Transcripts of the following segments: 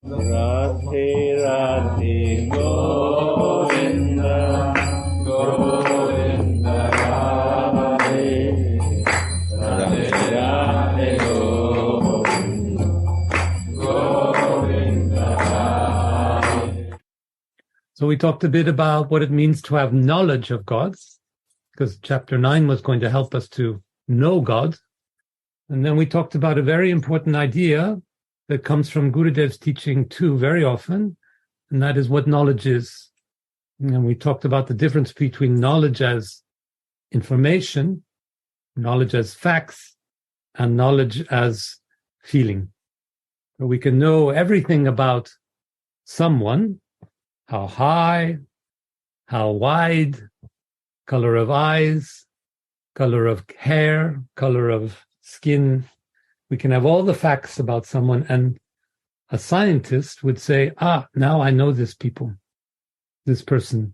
Radhe Radhe Govinda Govinda Radhe Radhe Radhe Govinda Govinda Radhe. So we talked a bit about what it means to have knowledge of God, because chapter 9 was going to help us to know God. And then we talked about a very important idea that comes from Gurudev's teaching too very often, and that is what knowledge is. And we talked about the difference between knowledge as information, knowledge as facts, and knowledge as feeling. So we can know everything about someone, how high, how wide, color of eyes, color of hair, color of skin. We can have all the facts about someone, and a scientist would say, now I know this person.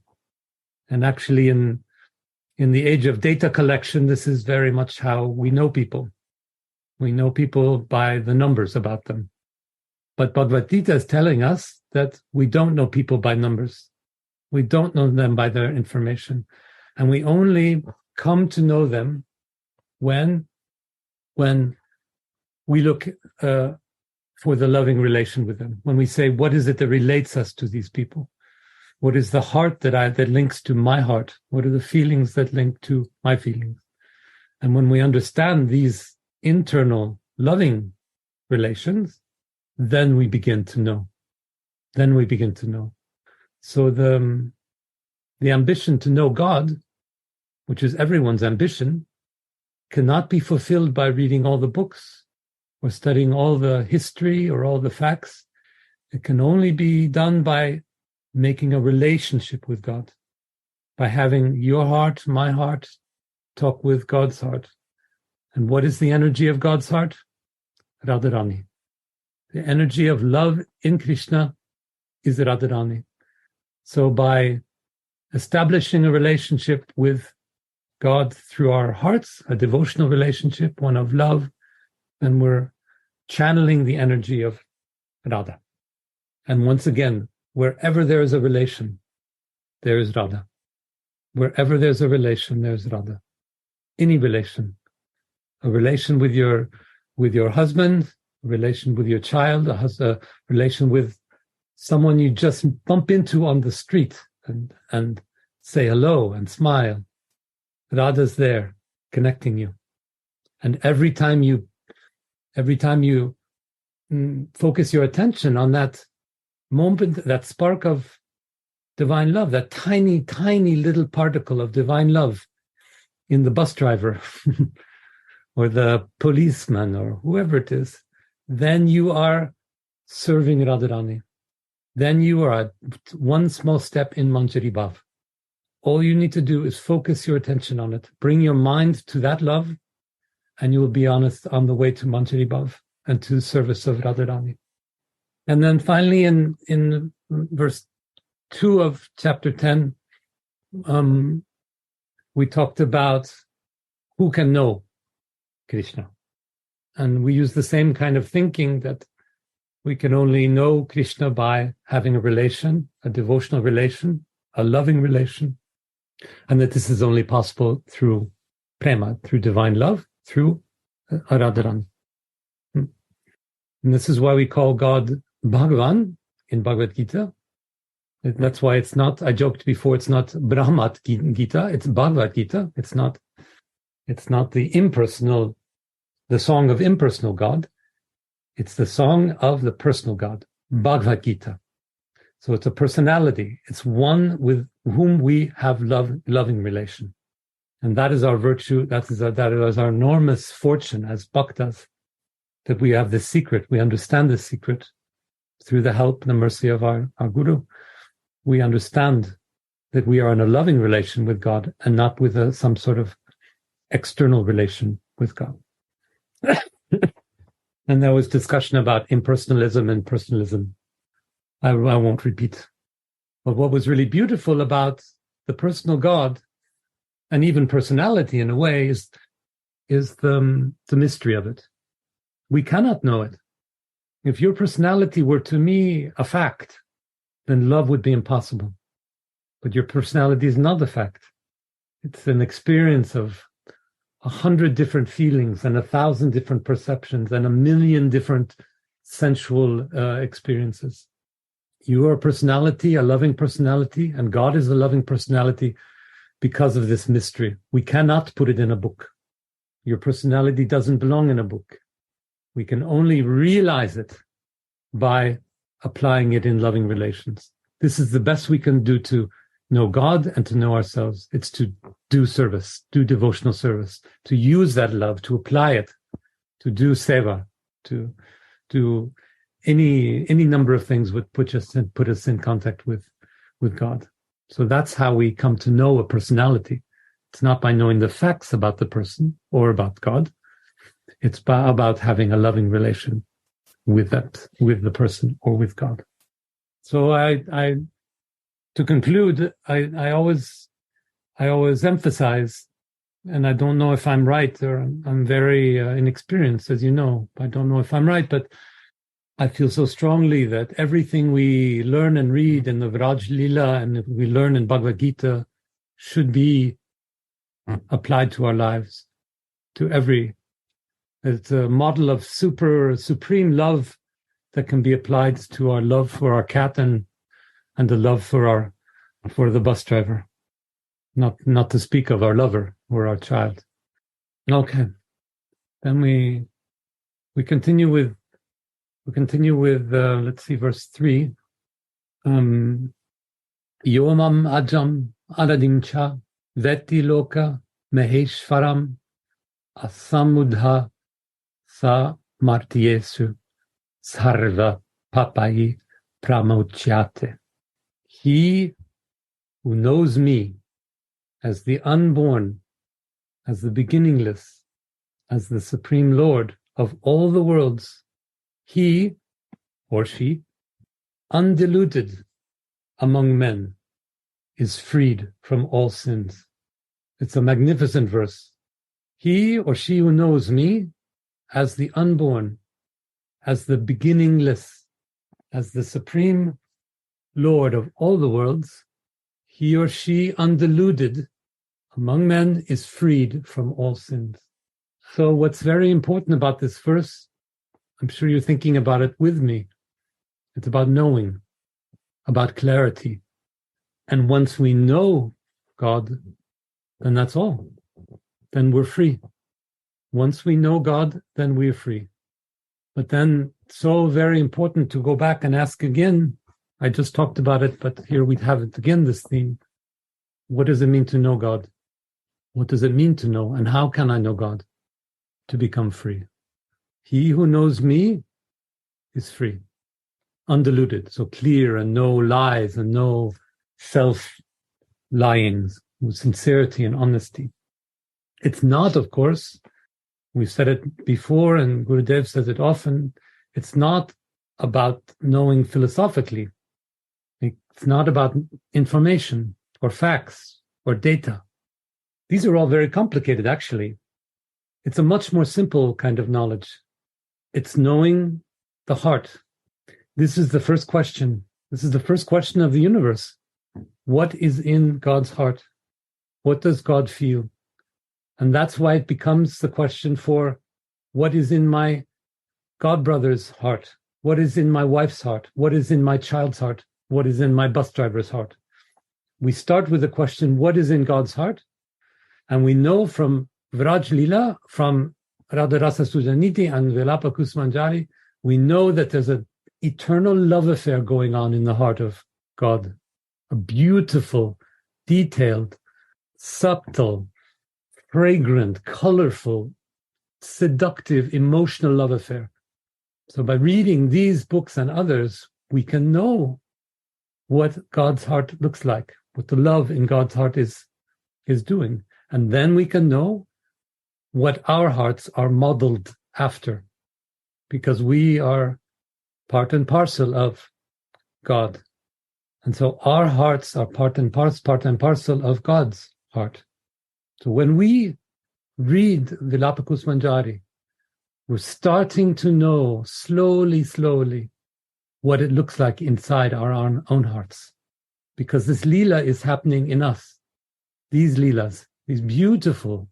And actually in the age of data collection, this is very much how we know people. We know people by the numbers about them. But Bhagavad Gita is telling us that we don't know people by numbers. We don't know them by their information. And we only come to know them when we look for the loving relation with them. When we say, what is it that relates us to these people? What is the heart that links to my heart? What are the feelings that link to my feelings? And when we understand these internal loving relations, then we begin to know. So the ambition to know God, which is everyone's ambition, cannot be fulfilled by reading all the books or studying all the history or all the facts. It can only be done by making a relationship with God, by having your heart, my heart, talk with God's heart. And what is the energy of God's heart? Radharani. The energy of love in Krishna is Radharani. So by establishing a relationship with God through our hearts, a devotional relationship, one of love, then we're channeling the energy of Radha. And once again, wherever there is a relation, there is Radha. Wherever there's a relation, there's Radha. Any relation. A relation with your husband, a relation with your child, a relation with someone you just bump into on the street and say hello and smile. Radha's there, connecting you. And every time you focus your attention on that moment, that spark of divine love, that tiny, tiny little particle of divine love in the bus driver or the policeman or whoever it is, then you are serving Radharani. Then you are at one small step in Manjari Bhav. All you need to do is focus your attention on it. Bring your mind to that love, and you will be on the way to Manjari Bhav and to the service of Radharani. And then finally in verse 2 of chapter 10, we talked about who can know Krishna. And we use the same kind of thinking that we can only know Krishna by having a relation, a devotional relation, a loving relation, and that this is only possible through prema, through divine love, through Radharani. And this is why we call God Bhagavan in Bhagavad Gita. That's why it's not, I joked before, it's not Brahmat Gita, it's Bhagavad Gita. It's not the impersonal, the song of impersonal God. It's the song of the personal God, Bhagavad Gita. So it's a personality. It's one with whom we have loving relation. And that is our virtue. That is our enormous fortune as bhaktas, that we have this secret. We understand this secret through the help and the mercy of our Guru. We understand that we are in a loving relation with God and not with some sort of external relation with God. And there was discussion about impersonalism and personalism. I won't repeat. But what was really beautiful about the personal God, and even personality in a way, is the mystery of it. We cannot know it. If your personality were to me a fact, then love would be impossible. But your personality is not a fact. It's an experience of 100 different feelings and 1,000 different perceptions and 1,000,000 different sensual experiences. You are a personality, a loving personality, and God is a loving personality because of this mystery. We cannot put it in a book. Your personality doesn't belong in a book. We can only realize it by applying it in loving relations. This is the best we can do to know God and to know ourselves. It's to do service, do devotional service, to use that love, to apply it, to do seva, to do any number of things would put us in contact with God. So that's how we come to know a personality. It's not by knowing the facts about the person or about God. It's about having a loving relation with the person or with God. So to conclude, I always emphasize, and I don't know if I'm right, or I'm very inexperienced, as you know. I don't know if I'm right, but I feel so strongly that everything we learn and read in the Vraj Lila and we learn in Bhagavad Gita should be applied to our lives, it's a model of supreme love that can be applied to our love for our cat and the love for the bus driver, not to speak of our lover or our child. Okay, then we continue with let's see, verse 3. Yomam ajam aradimcha veti loka meheshvaram asamudha sa martyesu sarva papai pramocyate. He who knows me as the unborn, as the beginningless, as the Supreme Lord of all the worlds, he or she, undiluted among men, is freed from all sins. It's a magnificent verse. He or she who knows me as the unborn, as the beginningless, as the Supreme Lord of all the worlds, he or she, undiluted among men, is freed from all sins. So what's very important about this verse, I'm sure you're thinking about it with me. It's about knowing, about clarity. And once we know God, then that's all. Then we're free. Once we know God, then we're free. But then, so very important to go back and ask again. I just talked about it, but here we have it again, this theme. What does it mean to know God? What does it mean to know? And how can I know God? To become free. He who knows me is free, undiluted, so clear, and no lies and no self-lyings, with sincerity and honesty. It's not, of course, we've said it before, and Gurudev says it often, it's not about knowing philosophically. It's not about information or facts or data. These are all very complicated, actually. It's a much more simple kind of knowledge. It's knowing the heart. This is the first question. This is the first question of the universe. What is in God's heart? What does God feel? And that's why it becomes the question for what is in my God brother's heart? What is in my wife's heart? What is in my child's heart? What is in my bus driver's heart? We start with the question, what is in God's heart? And we know from Vraj Lila, from Radha Rasa Sujaniti and Vilapa Kusmanjari, we know that there's an eternal love affair going on in the heart of God. A beautiful, detailed, subtle, fragrant, colorful, seductive, emotional love affair. So by reading these books and others, we can know what God's heart looks like, what the love in God's heart is doing. And then we can know what our hearts are modeled after, because we are part and parcel of God. And so our hearts are part and parcel of God's heart. So when we read Vilapa Kusmanjari, We're starting to know slowly, slowly what it looks like inside our own hearts. Because this lila is happening in us. These lilas, these beautiful,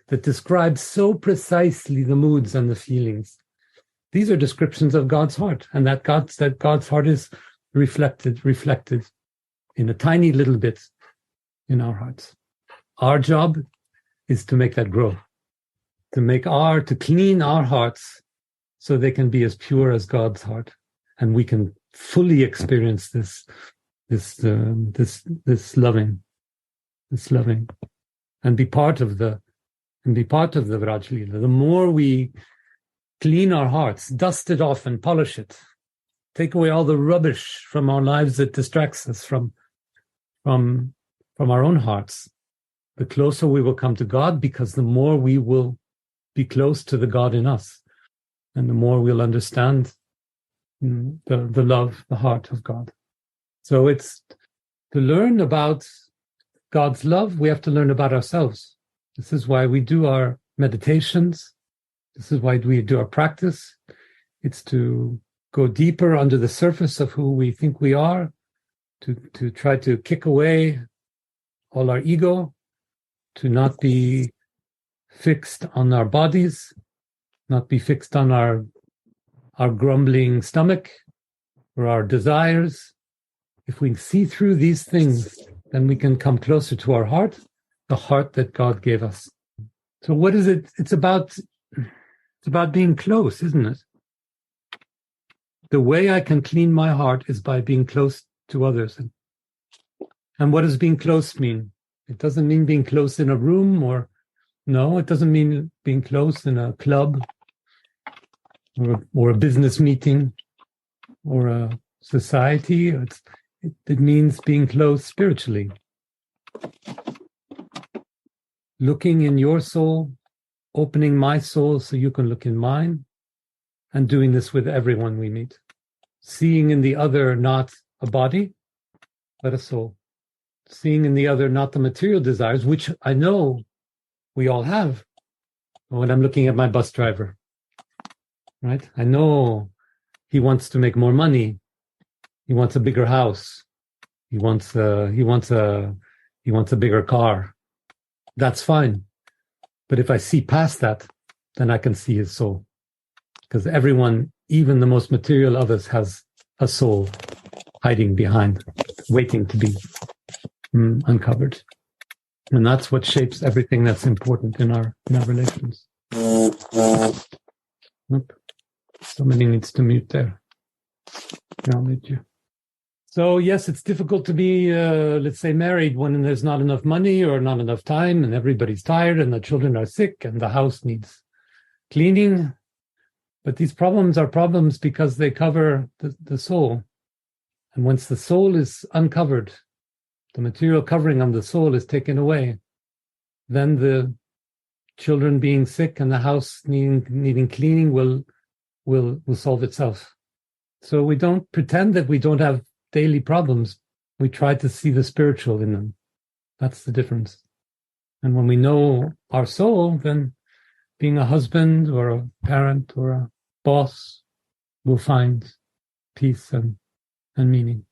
that describe so precisely the moods and the feelings. These are descriptions of God's heart, and that God's heart is reflected in a tiny little bit in our hearts. Our job is to make that grow, to clean our hearts so they can be as pure as God's heart, and we can fully experience this loving, and be part of the Vraj Lila. The more we clean our hearts, dust it off and polish it, take away all the rubbish from our lives that distracts us from our own hearts, the closer we will come to God, because the more we will be close to the God in us, and the more we'll understand the love, the heart of God. So it's to learn about God's love, we have to learn about ourselves. This is why we do our meditations. This is why we do our practice. It's to go deeper under the surface of who we think we are, to try to kick away all our ego, to not be fixed on our bodies, not be fixed on our grumbling stomach or our desires. If we see through these things, then we can come closer to our heart, the heart that God gave us. So what is it? It's about being close, isn't it? The way I can clean my heart is by being close to others. And what does being close mean? It doesn't mean being close in a room, it doesn't mean being close in a club or a business meeting or a society. It means being close spiritually. Looking in your soul, opening my soul so you can look in mine, and doing this with everyone we meet. Seeing in the other not a body, but a soul. Seeing in the other not the material desires, which I know we all have. When I'm looking at my bus driver, right? I know he wants to make more money. He wants a bigger house. He wants a bigger car. That's fine. But if I see past that, then I can see his soul. Because everyone, even the most material of us, has a soul hiding behind, waiting to be uncovered. And that's what shapes everything that's important in our relations. Somebody needs to mute there. I'll mute you. So yes, it's difficult to be, let's say, married when there's not enough money or not enough time, and everybody's tired, and the children are sick, and the house needs cleaning. But these problems are problems because they cover the soul. And once the soul is uncovered, the material covering on the soul is taken away, then the children being sick and the house needing cleaning will solve itself. So we don't pretend that we don't have daily problems. We try to see the spiritual in them. That's the difference. And when we know our soul, then being a husband or a parent or a boss will find peace and meaning.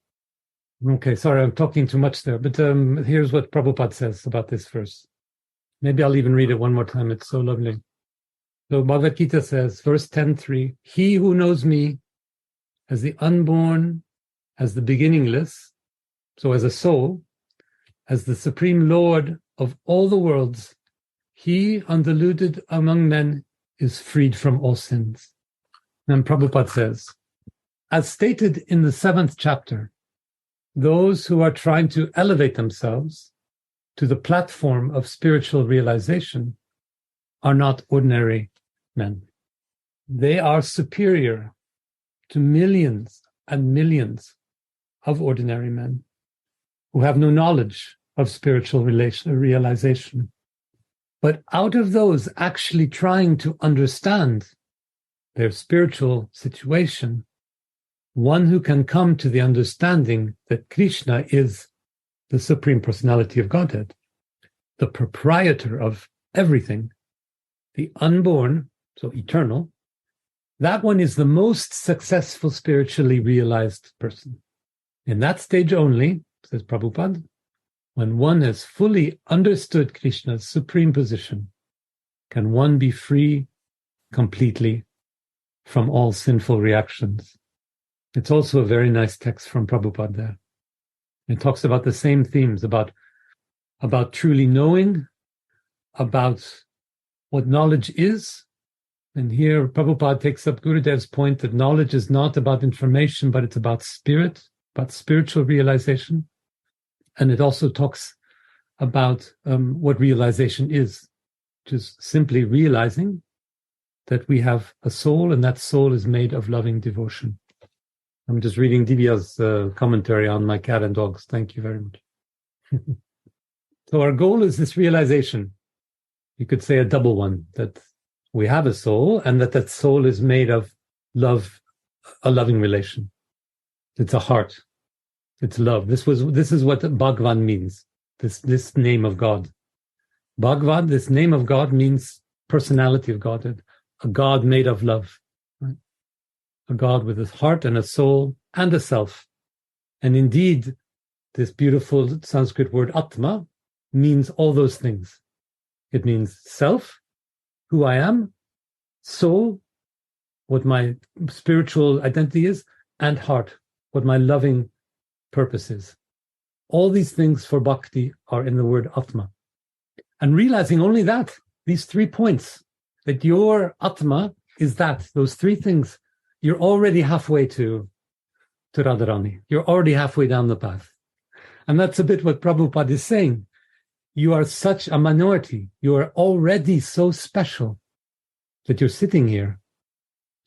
Okay, sorry, I'm talking too much there, but here's what Prabhupada says about this verse. Maybe I'll even read it one more time. It's so lovely. So Bhagavad Gita says, verse 10:3, he who knows me as the unborn, as the beginningless, so as a soul, as the supreme Lord of all the worlds, he undiluted among men is freed from all sins. And Prabhupada says, as stated in the 7th chapter, those who are trying to elevate themselves to the platform of spiritual realization are not ordinary men. They are superior to millions and millions of ordinary men who have no knowledge of spiritual realization. But out of those actually trying to understand their spiritual situation, one who can come to the understanding that Krishna is the Supreme Personality of Godhead, the proprietor of everything, the unborn so eternal, that one is the most successful spiritually realized person. In that stage only, says Prabhupada, when one has fully understood Krishna's supreme position, can one be free completely from all sinful reactions. It's also a very nice text from Prabhupada there. It talks about the same themes, about truly knowing, about what knowledge is. And here Prabhupada takes up Gurudev's point that knowledge is not about information, but it's about spirit, about spiritual realization. And it also talks about what realization is, which is simply realizing that we have a soul, and that soul is made of loving devotion. I'm just reading Divya's commentary on My Cat and Dogs. Thank you very much. So our goal is this realization. You could say a double one, that we have a soul and that soul is made of love, a loving relation. It's a heart. It's love. This is what Bhagwan means, this name of God. Bhagavad, this name of God, means personality of God, a God made of love. Right? A God with a heart and a soul and a self. And indeed, this beautiful Sanskrit word Atma means all those things. It means self, who I am, soul, what my spiritual identity is, and heart, what my loving purpose is. All these things for bhakti are in the word Atma. And realizing only that, these 3 points, that your Atma is that, those 3 things, you're already halfway to Radharani. You're already halfway down the path. And that's a bit what Prabhupada is saying. You are such a minority. You are already so special that you're sitting here,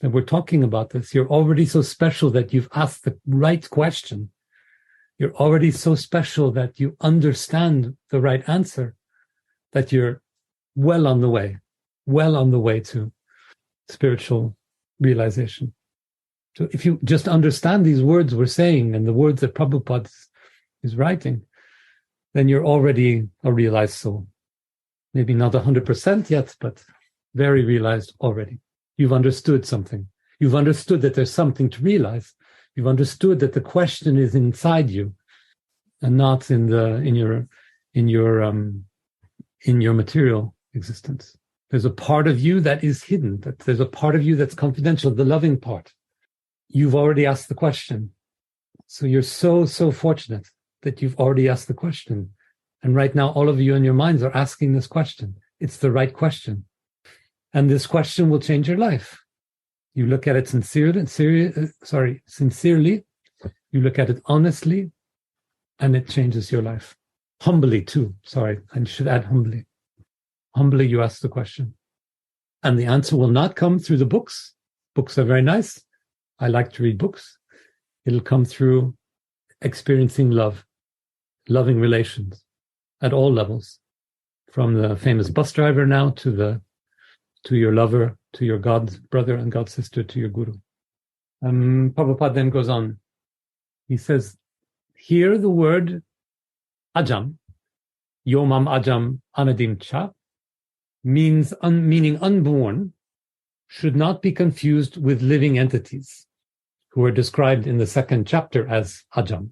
that we're talking about this. You're already so special that you've asked the right question. You're already so special that you understand the right answer, that you're well on the way to spiritual realization. So if you just understand these words we're saying and the words that Prabhupada is writing, then you're already a realized soul. Maybe not 100% yet, but very realized already. You've understood something. You've understood that there's something to realize. You've understood that the question is inside you and not in your material existence. There's a part of you that is hidden, that there's a part of you that's confidential, the loving part. You've already asked the question. So you're so fortunate that you've already asked the question. And right now, all of you in your minds are asking this question. It's the right question. And this question will change your life. You look at it sincerely. You look at it honestly, and it changes your life. Humbly too. I should add humbly. Humbly, you ask the question. And the answer will not come through the books. Books are very nice. I like to read books. It'll come through experiencing love, loving relations at all levels, from the famous bus driver now to your lover, to your God brother and God sister, to your guru. Prabhupada then goes on. He says, here the word ajam, yomam ajam anadim cha, meaning unborn, should not be confused with living entities who are described in the 2nd chapter as ajam.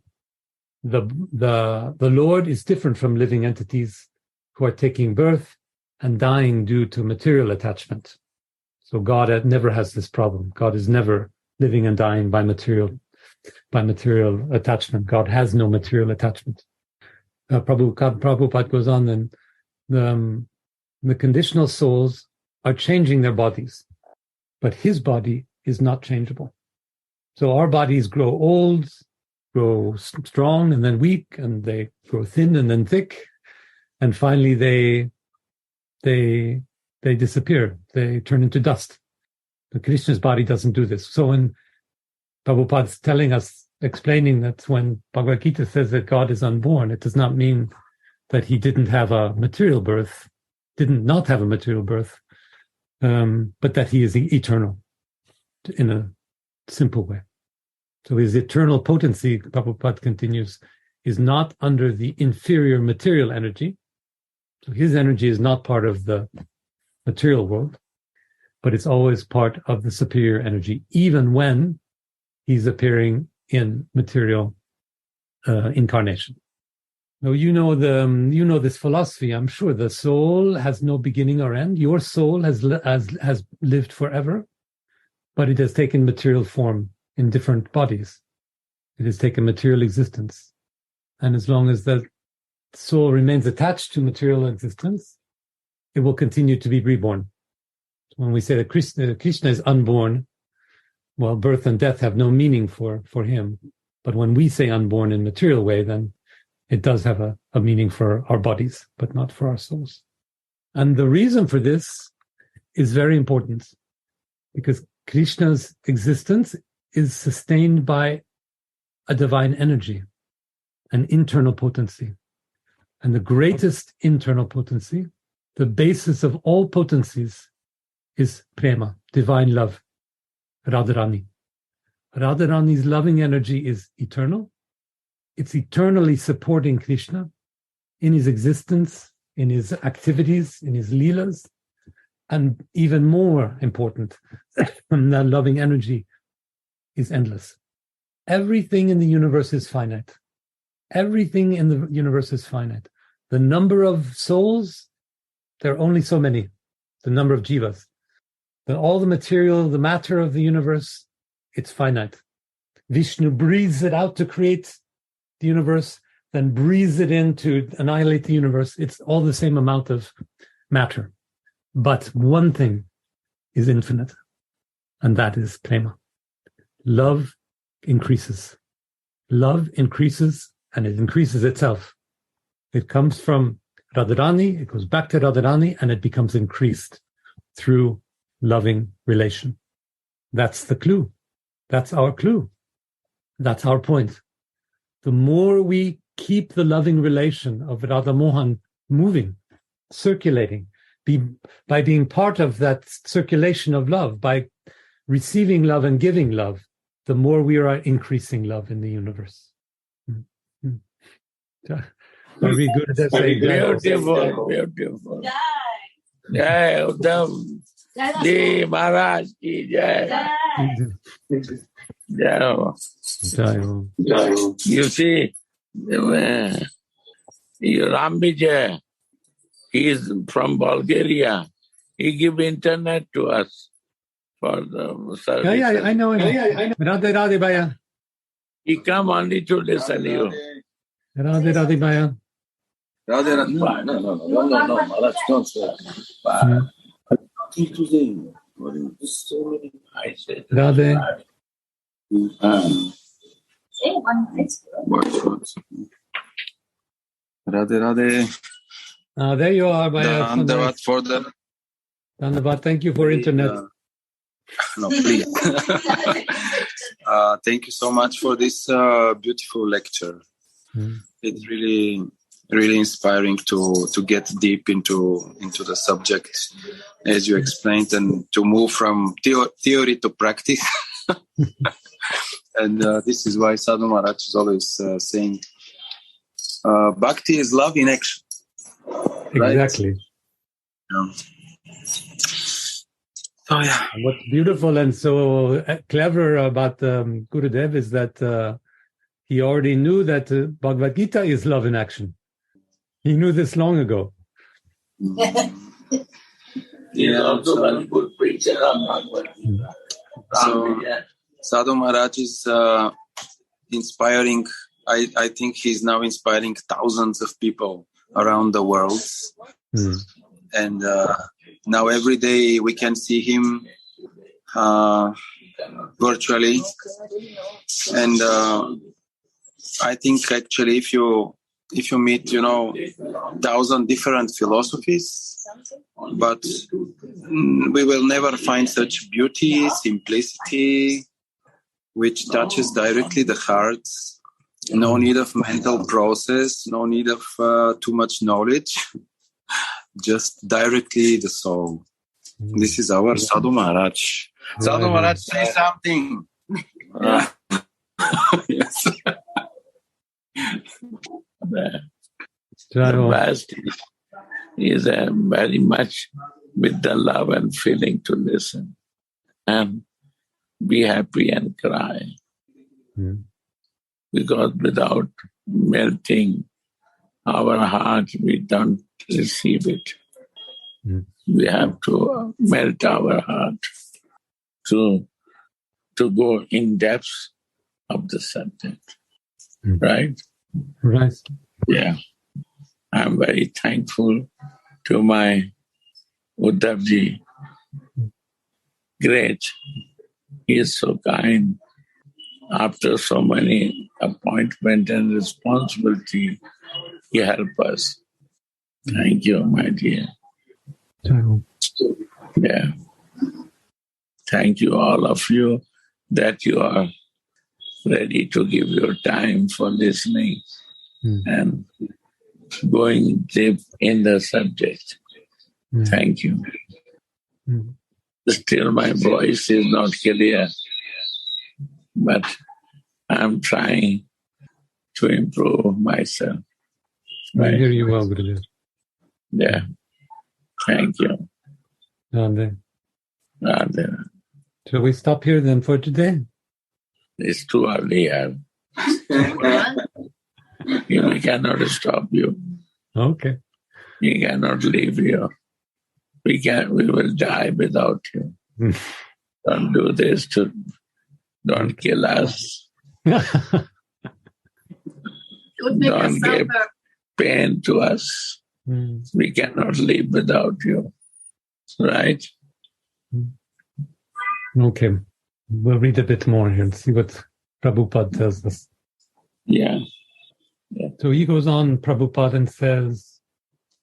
The Lord is different from living entities who are taking birth and dying due to material attachment. So God never has this problem. God is never living and dying by material attachment. God has no material attachment. Prabhupada goes on, and the conditional souls are changing their bodies, but his body is not changeable. So our bodies grow old, grow strong, and then weak, and they grow thin and then thick, and finally they disappear. They turn into dust. But Krishna's body doesn't do this. So when Prabhupada's explaining that when Bhagavad Gita says that God is unborn, it does not mean that he didn't have a material birth, not have a material birth, but that he is eternal in a simple way. So his eternal potency, Prabhupada continues, is not under the inferior material energy. So his energy is not part of the material world, but it's always part of the superior energy, even when he's appearing in material incarnation. Now, you know this philosophy. I'm sure the soul has no beginning or end. Your soul has lived forever, but it has taken material form in different bodies. It has taken material existence, and as long as the soul remains attached to material existence, it will continue to be reborn. When we say that Krishna is unborn, well, birth and death have no meaning for him. But when we say unborn in material way, then it does have a meaning for our bodies, but not for our souls. And the reason for this is very important, because Krishna's existence is sustained by a divine energy, an internal potency. And the greatest internal potency, the basis of all potencies, is prema, divine love, Radharani. Radharani's loving energy is eternal. It's eternally supporting Krishna in his existence, in his activities, in his leelas. And even more important, that loving energy is endless. Everything in the universe is finite. Everything in the universe is finite. The number of souls, there are only so many. The number of jivas. All the material, the matter of the universe, it's finite. Vishnu breathes it out to create the universe, then breathes it in to annihilate the universe. It's all the same amount of matter. But one thing is infinite, and that is prema. Love increases. Love increases, and it increases itself. It comes from Radharani, it goes back to Radharani, and it becomes increased through loving relation. That's the clue. That's our clue. That's our point. The more we keep the loving relation of Radha Mohan moving, circulating, by being part of that circulation of love, by receiving love and giving love, the more we are increasing love in the universe. Very good at saying beautiful, beautiful. Jai Uddhava Ji Maharaj ki Jai. You see, Ram Vijay, he is from Bulgaria. He give internet to us for the service. Yeah, I know. Radhe Radhe Baya. He come only to listen to you. Radhe Radhe Baya. Radhe Radhe. No. Maharaj, don't say. Nothing to say. I said. Radhe. Radhe Radhe. There you are, Baya. Dandavat for the. Dandavat, thank you for internet. No, please. Thank you so much for this beautiful lecture. It's really, really inspiring to get deep into the subject, as you explained, and to move from theory to practice. And this is why Sadhu Maharaj is always saying, Bhakti is love in action. Exactly. Right? Oh, yeah. What's beautiful and so clever about Gurudev is that he already knew that Bhagavad Gita is love in action. He knew this long ago. He is also one good preacher of Bhagavad Gita. So, Sadhu Maharaj is inspiring, I think he's now inspiring thousands of people around the world. And now every day we can see him virtually. And I think actually if you meet, 1,000 different philosophies, but we will never find such beauty, simplicity, which touches directly the heart. No need of mental process, no need of too much knowledge, just directly the soul. This is our Sadhu Maharaj. Sadhu Maharaj, say something. Yes. The best is very much with the love and feeling to listen and be happy and cry. Because without melting our heart, we don't receive it. We have to melt our heart to go in depth of the subject. Right? Right. Yeah. I'm very thankful to my Uddhavji. Great. He is so kind. After so many appointments and responsibility, he helped us. Thank you, my dear. Yeah. Thank you, all of you, that you are ready to give your time for listening and going deep in the subject. Thank you. Still, my voice is not clear, but I'm trying to improve myself. I hear you well, Gurudev. Yeah. Thank you. Radhe. Radhe. Shall we stop here then for today? It's too early. We cannot stop you. Okay. We cannot leave you. We will die without you. Don't do this don't kill us. Don't give pain to us. We cannot live without you. Right? Okay. We'll read a bit more here and see what Prabhupada tells us. Yeah. So he goes on, Prabhupada, and says,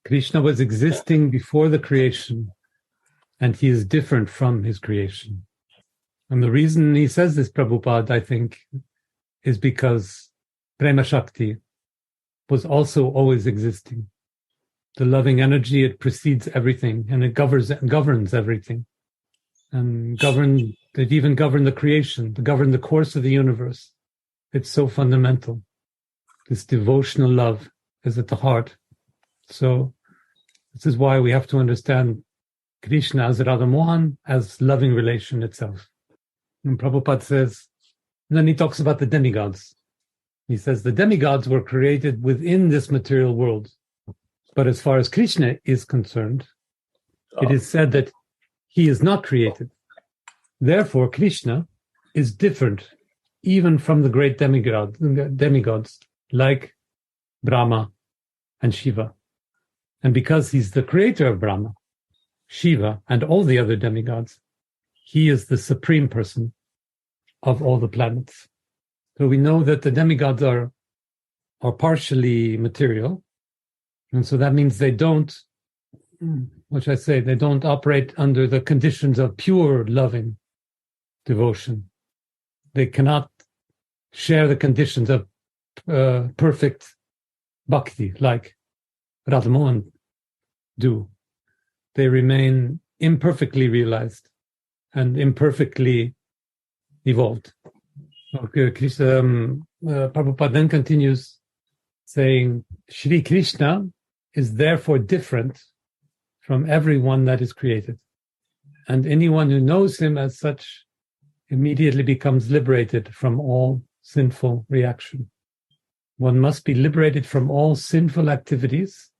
Krishna was existing before the creation, and he is different from his creation. And the reason he says this, Prabhupada, I think, is because Prema Shakti was also always existing. The loving energy, it precedes everything, and it governs everything. And it even governed the creation, to govern the course of the universe. It's so fundamental. This devotional love is at the heart. So this is why we have to understand Krishna as Radha Mohan, as loving relation itself. And Prabhupada says, and then he talks about the demigods. He says the demigods were created within this material world. But as far as Krishna is concerned, it is said that he is not created. Therefore, Krishna is different even from the great demigods like Brahma and Shiva. And because he's the creator of Brahma, Shiva, and all the other demigods, he is the supreme person of all the planets. So we know that the demigods are partially material. And so that means they don't, they don't operate under the conditions of pure loving devotion. They cannot share the conditions of perfect bhakti like Radha Mohan do. They remain imperfectly realized and imperfectly evolved. Okay, Prabhupada then continues saying, Shri Krishna is therefore different from everyone that is created. And anyone who knows him as such immediately becomes liberated from all sinful reaction. One must be liberated from all sinful activities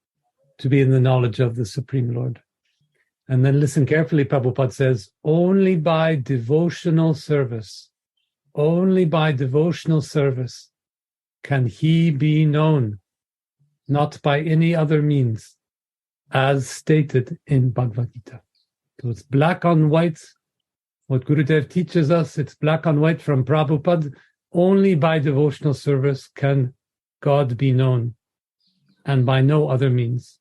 to be in the knowledge of the Supreme Lord. And then listen carefully, Prabhupada says, only by devotional service can he be known, not by any other means, as stated in Bhagavad Gita. So it's black on white. What Gurudev teaches us, it's black on white from Prabhupada. Only by devotional service can God be known, and by no other means.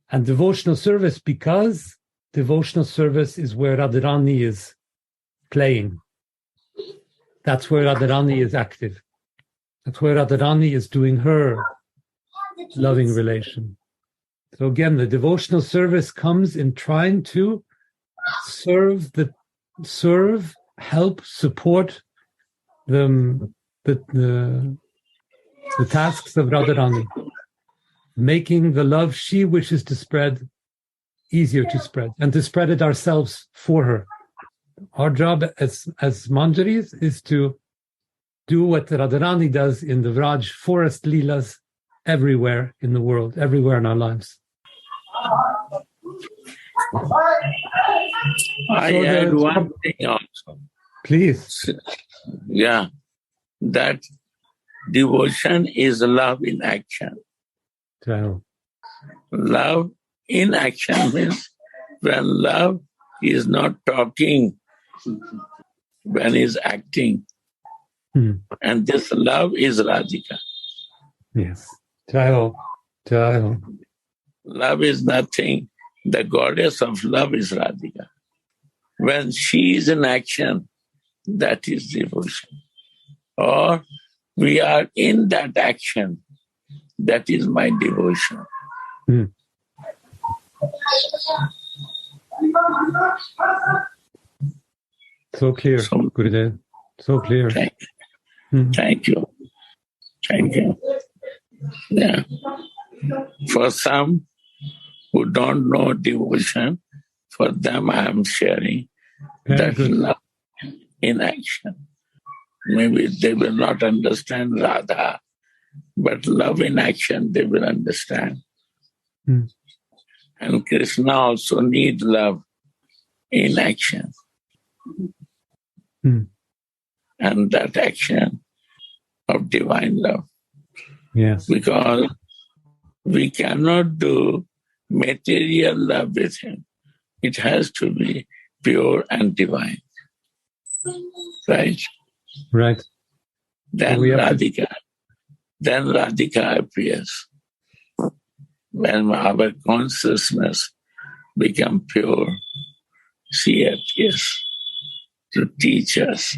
And devotional service, because devotional service is where Radharani is playing. That's where Radharani is active. That's where Radharani is doing her loving relation. So again, the devotional service comes in trying to help, support the tasks of Radharani, making the love she wishes to spread easier to spread, and to spread it ourselves for her. Our job as Manjaris is to do what Radharani does in the Vraj forest Leelas everywhere in the world, everywhere in our lives. I add one thing also. Please. Yeah, that devotion is love in action. So, Love in action means when love is not talking, when he's acting. And this love is Radhika. Yes. Jai Ho. Love is nothing. The goddess of love is Radhika. When she is in action, that is devotion. Or we are in that action, that is my devotion. So clear, Gurudev. So clear. Thank you. Yeah. For some who don't know devotion, for them I am sharing that love in action. Maybe they will not understand Radha, but love in action they will understand. And Krishna also needs love in action. And that action of divine love. Yes. Because we cannot do material love with him. It has to be pure and divine. Right? Right. Then Radhika appears. When our consciousness becomes pure, she appears to teach us.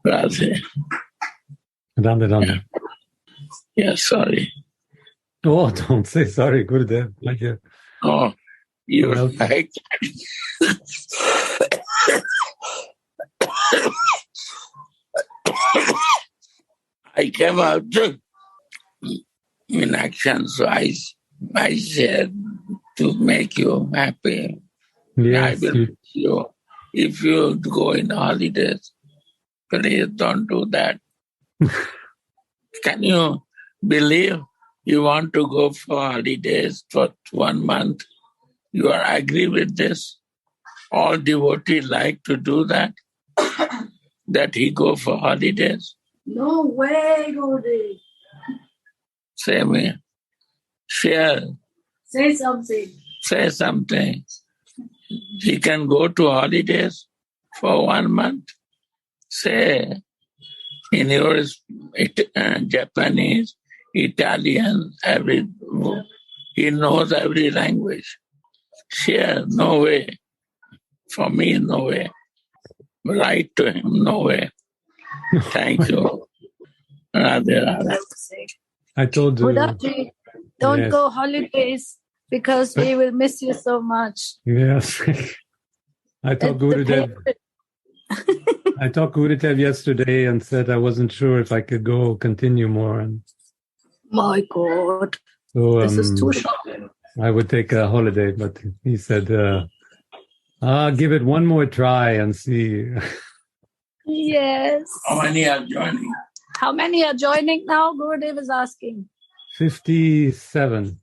Radhe. Radhe. Yeah, sorry. Oh, don't say sorry, Gurudev. Thank you. Oh, you're like... I came out in action, so I said to make you happy. Yes. I will miss you. If you go in holidays, please don't do that. Can you believe you want to go for holidays for 1 month? You are agree with this? All devotees like to do that? That he go for holidays? No way, Gurudev. Say me. Share. Say something. Say something. He can go to holidays for 1 month. Say in your Japanese, Italian, he knows every language. Share, no way. For me, no way. Write to him, no way. Thank you. Radhe. I told you. Buddhaji, don't go holidays because we will miss you so much. Yes. I told Gurudev. I talked to Uddhava yesterday and said I wasn't sure if I could continue more. And my God, so, this is too short. I would take a holiday, but he said, give it one more try and see. Yes. How many are joining? How many are joining now? Gurudev is asking. 57.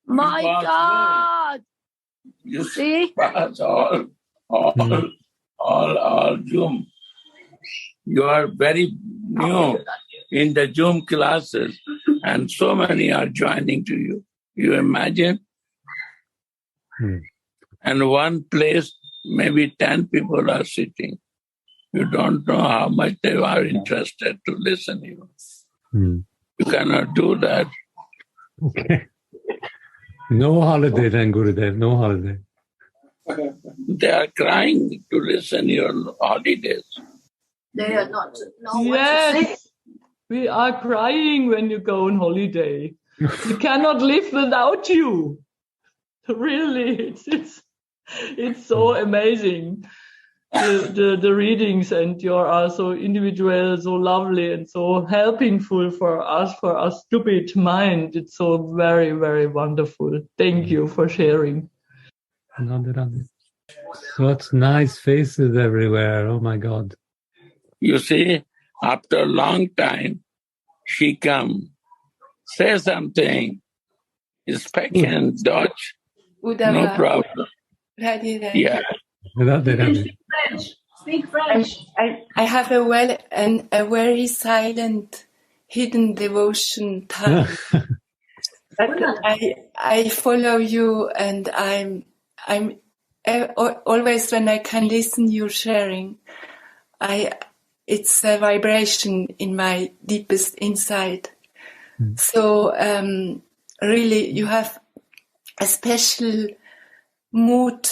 My God. You see? All Zoom. You are very new in the Zoom classes and so many are joining to you. You imagine? And one place, maybe 10 people are sitting. You don't know how much they are interested to listen to you. You cannot do that. Okay. No holiday then, Gurudev, no holiday. They are crying to listen to your holidays. They are not. Yes, we are crying when you go on holiday. We cannot live without you. Really, it's so amazing. The readings, and you are so individual, so lovely, and so helpingful for our stupid mind. It's so very, very wonderful. Thank you for sharing. Radhe, Radhe. Such nice faces everywhere. Oh my God. You see, after a long time, she come, say something, speak in Dutch, Uddhava. no problem. Radhe, Radhe. Yeah. Radhe, Radhe. Speak French. I have a very silent, hidden devotion time. But I follow you, and I'm always when I can listen you sharing, it's a vibration in my deepest inside. So really, you have a special mood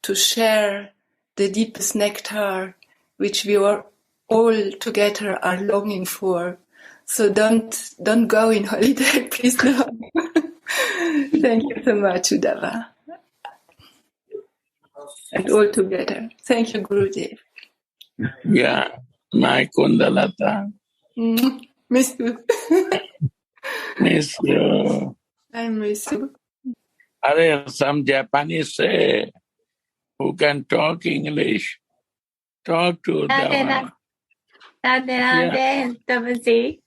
to share the deepest nectar, which we are all together are longing for. So don't go in holiday, please no. Thank you so much, Uddhava. And all together. Thank you, Gurudev. Yeah, my Kundalata. Miss you. Miss you. I miss you. Some Japanese say, who can talk English, talk to Uddhava. Radhe, Uddhavaji.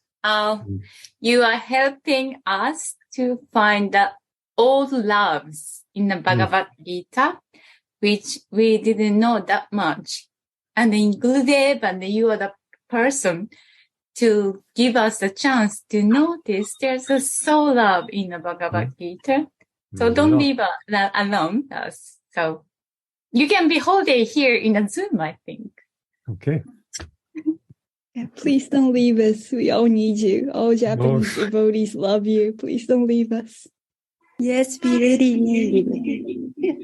You are helping us to find the old loves in the Bhagavad Gita, which we didn't know that much. And in Gurudev, and you are the person to give us a chance to notice there's a soul love in the Bhagavad Gita. So don't leave alone us. So you can be whole day here in a Zoom, I think. Okay. Yeah, please don't leave us. We all need you. All Japanese devotees love you. Please don't leave us. Yes, we really need you.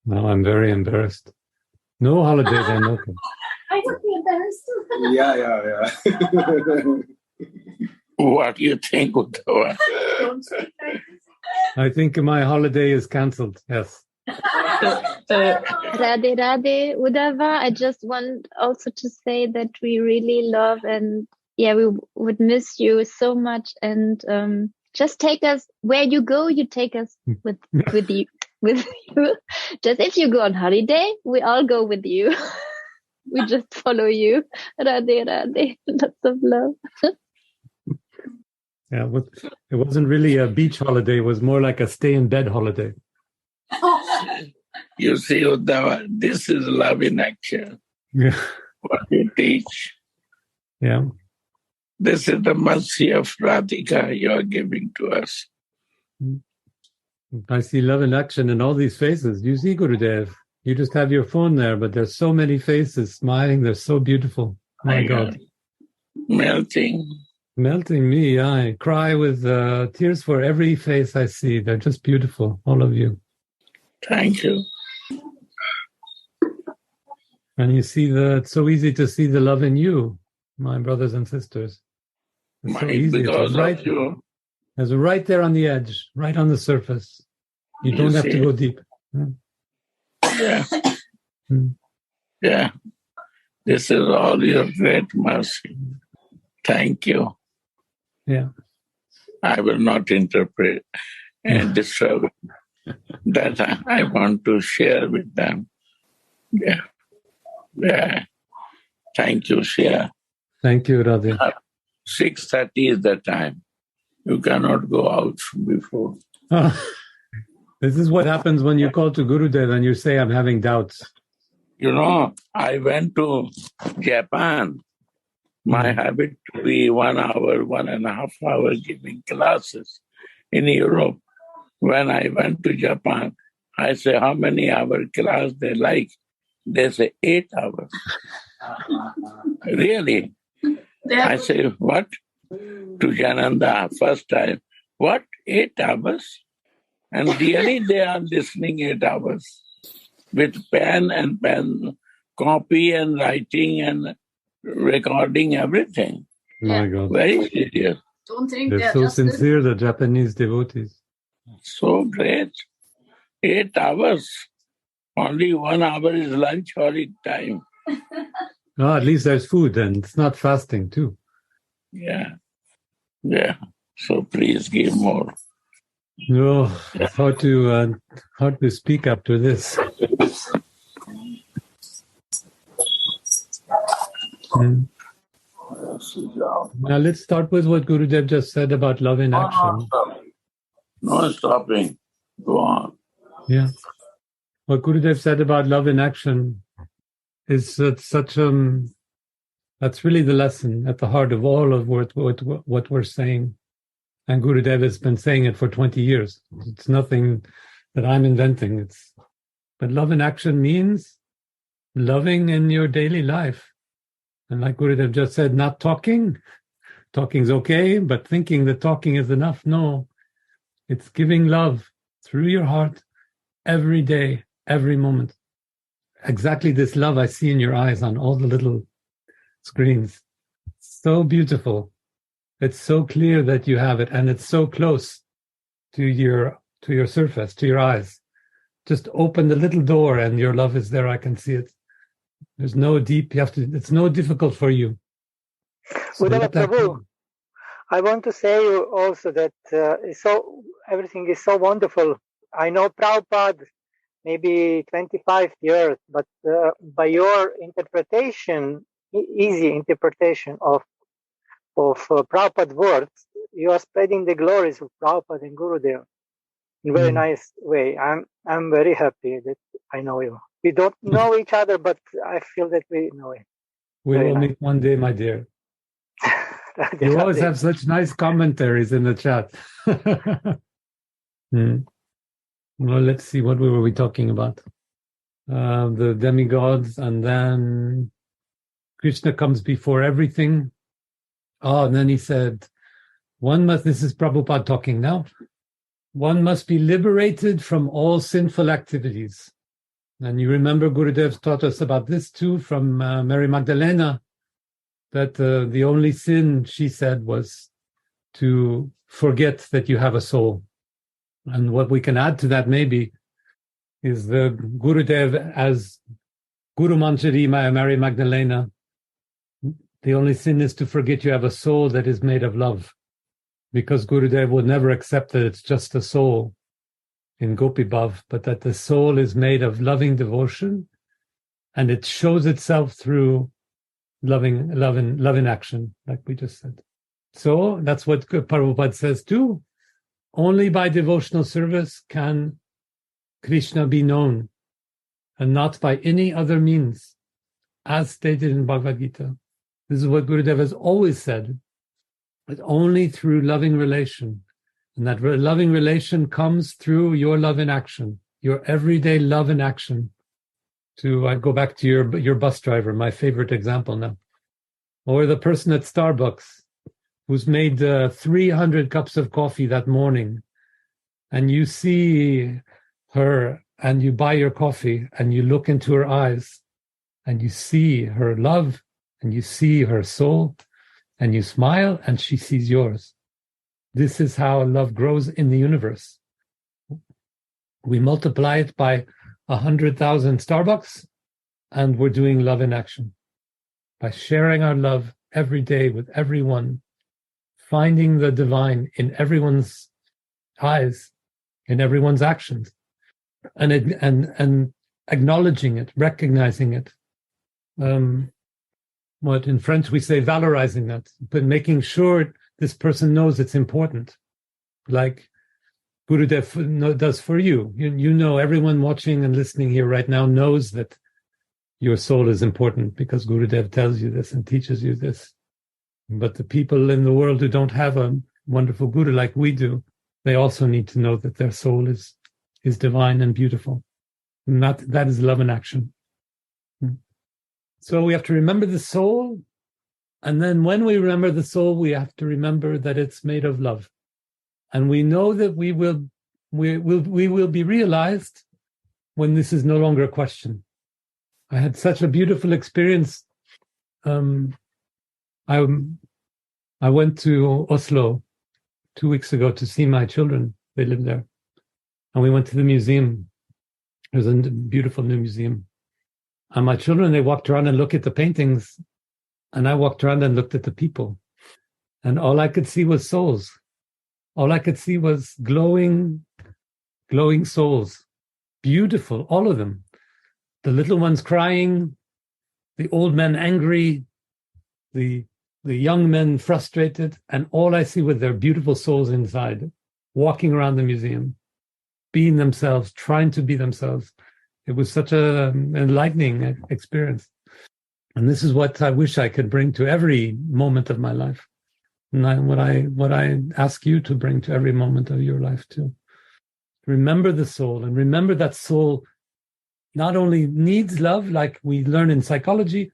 Now I'm very embarrassed. No holiday then, okay. I would be embarrassed. Yeah. What do you think, Uddhava? I think my holiday is cancelled, yes. Radhe, Radhe, Uddhava, I just want also to say that we really love and we would miss you so much, and just take us where you go. You take us with you. Just if you go on holiday, we all go with you. We just follow you. Radhe, Radhe, lots of love. Yeah, it wasn't really a beach holiday. It was more like a stay-in-bed holiday. You see, Uddhava, this is love in action. Yeah. What you teach. Yeah. This is the mercy of Radhika you are giving to us. I see love in action in all these faces. You see, Gurudev, you just have your phone there, but there's so many faces smiling. They're so beautiful. My God. Melting me. I cry with tears for every face I see. They're just beautiful, all of you. Thank you. And you see it's so easy to see the love in you, my brothers and sisters. It's so easy. Because right, of you. It's right there on the edge, right on the surface. You don't have to go deep. Yeah. Yeah. This is all your great mercy. Thank you. Yeah. I will not interpret and disturb that I want to share with them. Yeah. Yeah. Thank you, Shia. Thank you, Radhe. 6:30 is the time. You cannot go out before. This is what happens when you call to Gurudev and you say, I'm having doubts. You know, I went to Japan. My habit to be 1 hour, 1.5 hours giving classes in Europe. When I went to Japan, I say, how many hour class they like? They say 8 hours. Really? I say, what? To Jananda, first time. What? 8 hours? And really they are listening 8 hours with pen, copy and writing and recording everything. My God. Very serious. Don't think they're so sincere, the Japanese devotees. So great. 8 hours. Only 1 hour is lunch or eat time. No, at least there's food and it's not fasting too. Yeah. Yeah. So please give more. No, it's hard to speak after this. Now let's start with what Gurudev just said about love in action. No stopping. Go on. Yeah. What Gurudev said about love in action is that's really the lesson at the heart of all of what we're saying. And Gurudev has been saying it for 20 years. It's nothing that I'm inventing. But love in action means loving in your daily life. And like Gurudev just said, not talking. Talking's okay, but thinking that talking is enough. No, it's giving love through your heart every day, every moment. Exactly this love I see in your eyes on all the little screens. So beautiful. It's so clear that you have it, and it's so close to your surface, to your eyes. Just open the little door and your love is there. I can see it. There's no deep, it's no difficult for you. So Uddhava Prabhu, I want to say also that everything is so wonderful. I know Prabhupada maybe 25 years, but by your interpretation, easy interpretation of Prabhupada words, you are spreading the glories of Prabhupada and Gurudev in a very nice way. I'm very happy that I know you. We don't know each other, but I feel that we know it. We will meet one day, my dear. You always have such nice commentaries in the chat. Well, let's see, what were we talking about? The demigods, and then Krishna comes before everything. Oh, and then he said, this is Prabhupada talking now, one must be liberated from all sinful activities. And you remember Gurudev taught us about this too from Mary Magdalena, that the only sin, she said, was to forget that you have a soul. And what we can add to that maybe is the Gurudev as Guru Manjari, Mary Magdalena. The only sin is to forget you have a soul that is made of love, because Gurudev would never accept that it's just a soul in Gopi Bhav, but that the soul is made of loving devotion, and it shows itself through love in action, like we just said. So that's what Prabhupada says too. Only by devotional service can Krishna be known, and not by any other means, as stated in Bhagavad Gita. This is what Gurudev has always said, that only through loving relation, and that loving relation comes through your love in action, your everyday love in action. I go back to your bus driver, my favorite example now, or the person at Starbucks who's made 300 cups of coffee that morning, and you see her and you buy your coffee and you look into her eyes and you see her love and you see her soul and you smile and she sees yours. This is how love grows in the universe. We multiply it by 100,000 Starbucks and we're doing love in action. By sharing our love every day with everyone, finding the divine in everyone's eyes, in everyone's actions, and acknowledging it, recognizing it. What in French we say, valorizing that, but making sure this person knows it's important, like Gurudev does for you. You know, everyone watching and listening here right now knows that your soul is important because Gurudev tells you this and teaches you this. But the people in the world who don't have a wonderful Guru like we do, they also need to know that their soul is divine and beautiful. And that is love in action. So we have to remember the soul, and then when we remember the soul, we have to remember that it's made of love. And we know that we will be realized when this is no longer a question. I had such a beautiful experience. I went to Oslo 2 weeks ago to see my children. They live there. And we went to the museum. There's a beautiful new museum. And my children, they walked around and looked at the paintings. And I walked around and looked at the people. And all I could see was souls. all I could see was glowing souls. Beautiful, all of them. The little ones crying, the old men angry, the young men frustrated, and all I see with their beautiful souls inside, walking around the museum, being themselves, trying to be themselves. It was such an enlightening experience. And this is what I wish I could bring to every moment of my life. And what I ask you to bring to every moment of your life too. Remember the soul, and remember that soul not only needs love, like we learn in psychology,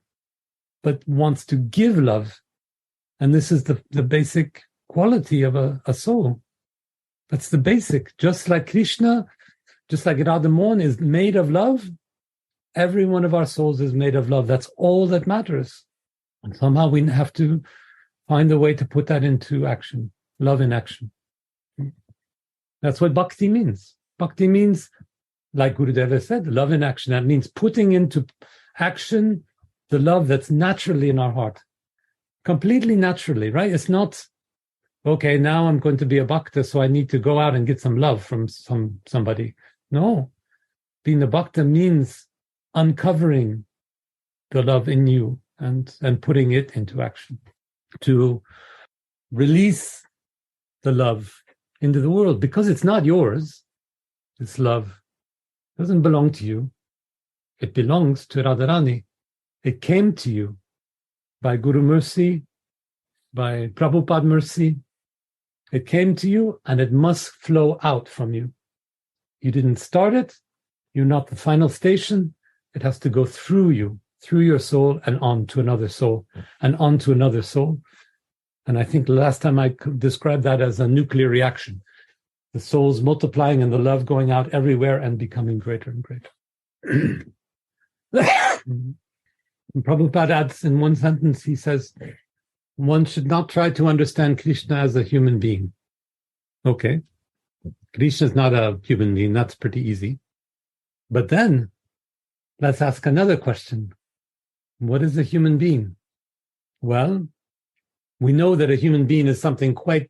but wants to give love. And this is the basic quality of a soul. That's the basic. Just like Krishna, just like Radha Mohan is made of love, every one of our souls is made of love. That's all that matters. And somehow we have to find a way to put that into action. Love in action. That's what bhakti means. Bhakti means, like Gurudeva said, love in action. That means putting into action the love that's naturally in our heart. Completely naturally, right? It's not, okay, now I'm going to be a bhakta, so I need to go out and get some love from somebody. No. Being a bhakta means uncovering the love in you and putting it into action. To release the love into the world, because it's not yours. This love doesn't belong to you. It belongs to Radharani. It came to you by Guru mercy, by Prabhupada mercy. It came to you and it must flow out from you. You didn't start it. You're not the final station. It has to go through you, through your soul and on to another soul and on to another soul. And I think last time I described that as a nuclear reaction. The souls multiplying and the love going out everywhere and becoming greater and greater. Prabhupada adds in one sentence, he says, one should not try to understand Krishna as a human being. Okay, Krishna is not a human being, that's pretty easy. But then, let's ask another question. What is a human being? Well, we know that a human being is something quite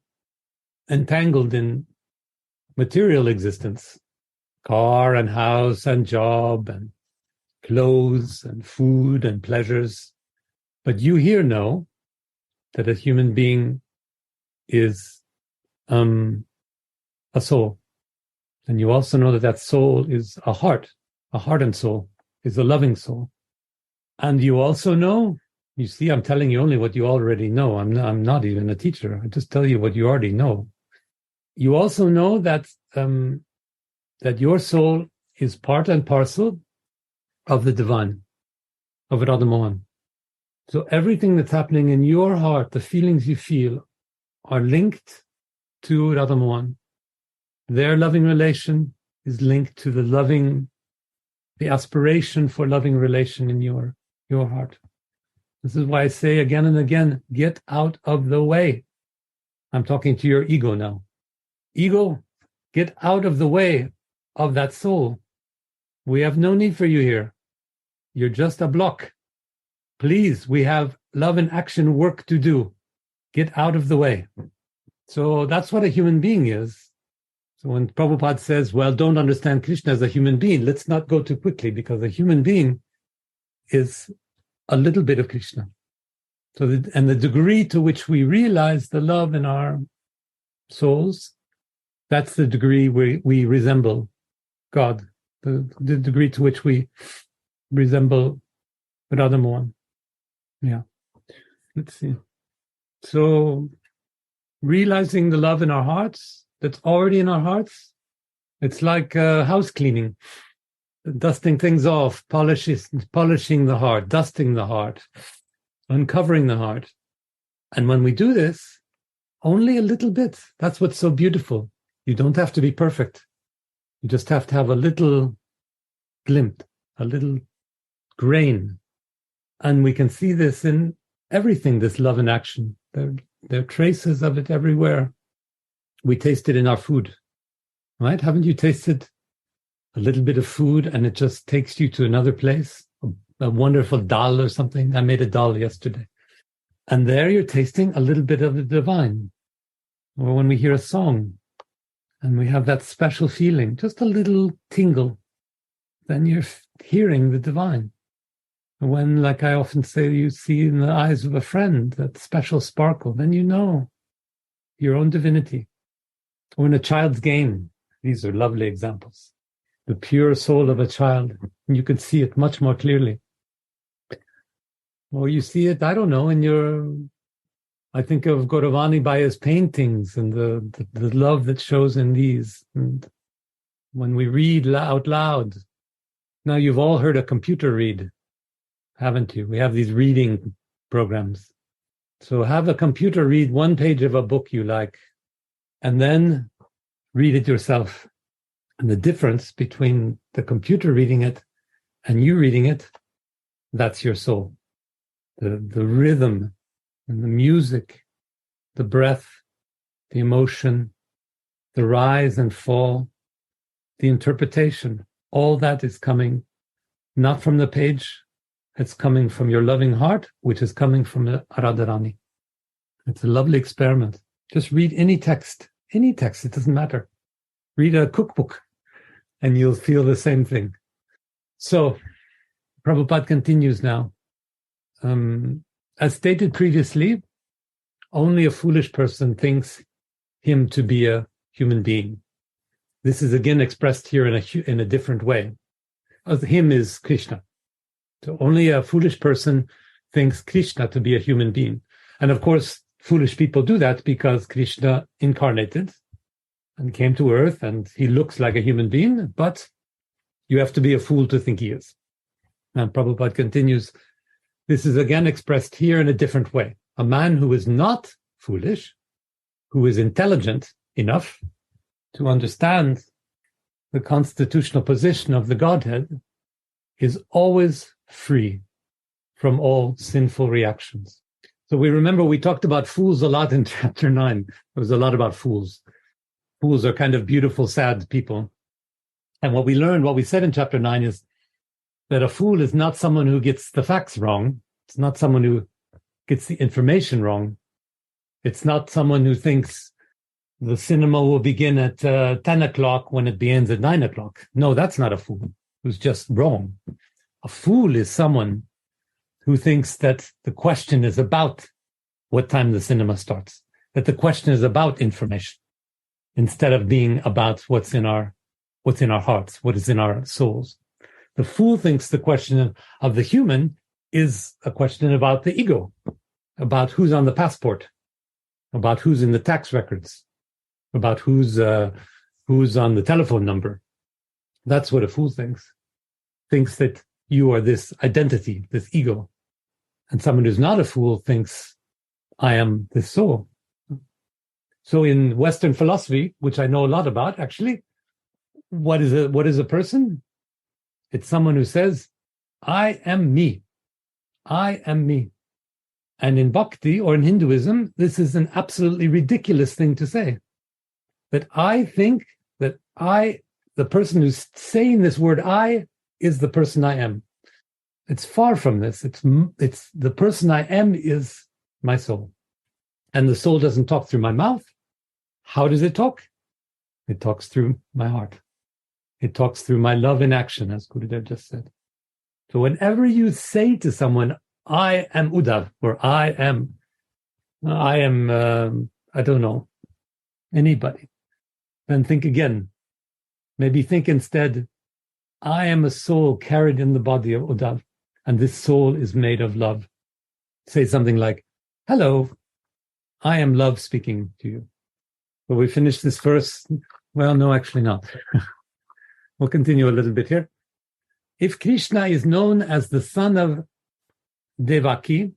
entangled in material existence. Car and house and job and clothes and food and pleasures. But you here know that a human being is a soul. And you also know that that soul is a heart and soul, is a loving soul. And you also know, you see, I'm telling you only what you already know. I'm not even a teacher. I just tell you what you already know. You also know that that your soul is part and parcel of the divine, of Radha Mohan. So everything that's happening in your heart, the feelings you feel, are linked to Radha Mohan. Their loving relation is linked to the aspiration for loving relation in your heart. This is why I say again and again, get out of the way. I'm talking to your ego now. Ego, get out of the way of that soul. We have no need for you here. You're just a block. Please, we have love and action work to do. Get out of the way. So that's what a human being is. So when Prabhupada says, well, don't understand Krishna as a human being, let's not go too quickly, because a human being is a little bit of Krishna. So the degree to which we realize the love in our souls, that's the degree we resemble God, the degree to which we resemble Radha Mohan. Yeah. Let's see. So realizing the love in our hearts, that's already in our hearts, it's like house cleaning, dusting things off, polishing the heart, dusting the heart, uncovering the heart. And when we do this, only a little bit, that's what's so beautiful. You don't have to be perfect. You just have to have a little glint, a little grain. And we can see this in everything, this love in action. There are traces of it everywhere. We taste it in our food, right? Haven't you tasted a little bit of food and it just takes you to another place? A wonderful dal or something. I made a dal yesterday. And there you're tasting a little bit of the divine. or when we hear a song and we have that special feeling, just a little tingle, then you're hearing the divine. When, like I often say, you see in the eyes of a friend that special sparkle, then you know your own divinity. Or in a child's game, these are lovely examples. The pure soul of a child, and you can see it much more clearly. Or you see it, I don't know, I think of Gauravani by his paintings and the love that shows in these. And when we read out loud, now you've all heard a computer read, haven't you? We have these reading programs. So have a computer read one page of a book you like, and then read it yourself. And the difference between the computer reading it and you reading it, that's your soul. The rhythm and the music, the breath, the emotion, the rise and fall, the interpretation, all that is coming not from the page, it's coming from your loving heart, which is coming from Radharani. It's a lovely experiment. Just read any text, it doesn't matter. Read a cookbook and you'll feel the same thing. So, Prabhupada continues now. As stated previously, only a foolish person thinks him to be a human being. This is again expressed here in a different way. Him is Krishna. So only a foolish person thinks Krishna to be a human being. And of course, foolish people do that because Krishna incarnated and came to earth and he looks like a human being, but you have to be a fool to think he is. And Prabhupada continues, this is again expressed here in a different way. A man who is not foolish, who is intelligent enough to understand the constitutional position of the Godhead, is always free from all sinful reactions. So we remember we talked about fools a lot in chapter 9. There was a lot about fools. Fools are kind of beautiful, sad people. And what we said in chapter 9 is that a fool is not someone who gets the facts wrong. It's not someone who gets the information wrong. It's not someone who thinks the cinema will begin at 10 o'clock when it begins at 9 o'clock. No, that's not a fool who's just wrong. A fool is someone who thinks that the question is about what time the cinema starts, that the question is about information instead of being about what's in our hearts, what is in our souls. The fool thinks the question of the human is a question about the ego, about who's on the passport, about who's in the tax records, about who's on the telephone number. That's what a fool thinks that you are this identity, this ego. And someone who's not a fool thinks, I am this soul. So in Western philosophy, which I know a lot about, actually, what is a person? It's someone who says, I am me. I am me. And in Bhakti or in Hinduism, this is an absolutely ridiculous thing to say. That I think that the person who's saying this word I is the person I am. It's far from this. It's the person I am is my soul. And the soul doesn't talk through my mouth. How does it talk? It talks through my heart. It talks through my love in action, as Gurudev just said. So whenever you say to someone, I am Uddhava, or I am, I don't know, anybody, then think again. Maybe think instead, I am a soul carried in the body of Uddhava, and this soul is made of love. Say something like, hello, I am love speaking to you. Will we finish this verse? Well, no, actually not. We'll continue a little bit here. If Krishna is known as the son of Devaki,